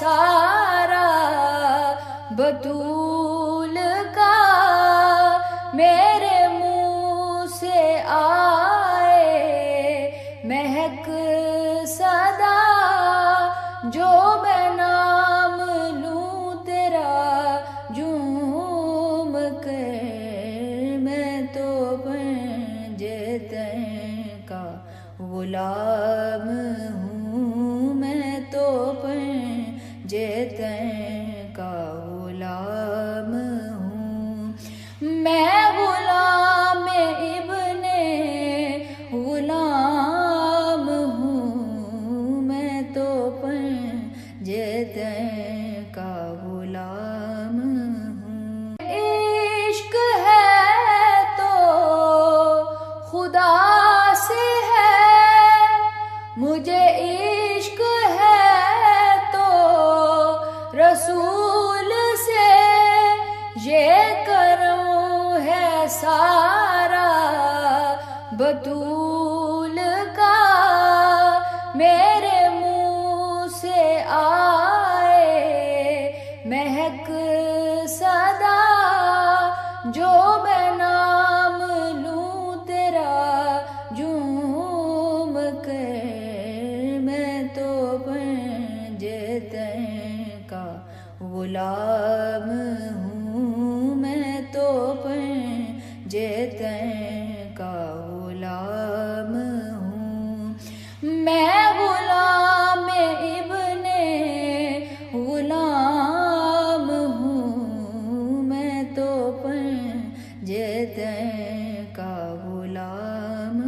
سارا بطول کا، میرے منہ سے آئے مہک صدا، جو میں نام لوں تیرا جھوم کے، میں تو پنجے تن کا غلام ہوں، میں تو پنجے تن کا غلام ہوں، میں غلام ابن غلام ہوں، میں تو پنجے تن کا غلام ہوں۔ عشق ہے تو خدا سے ہے، مجھے عشق ہے تو رسول سے، یہ کرم ہے سارا بطول کا، میرے منہ سے آئے مہک صدا، جو میں نام لوں تیرا جھوم کے، میں تو پنجے تن کا غلام ہوں، میں تو پنجے تن کا غلام ہوں، میں غلام ابن غلام ہوں، میں تو پنجے تن کا غلام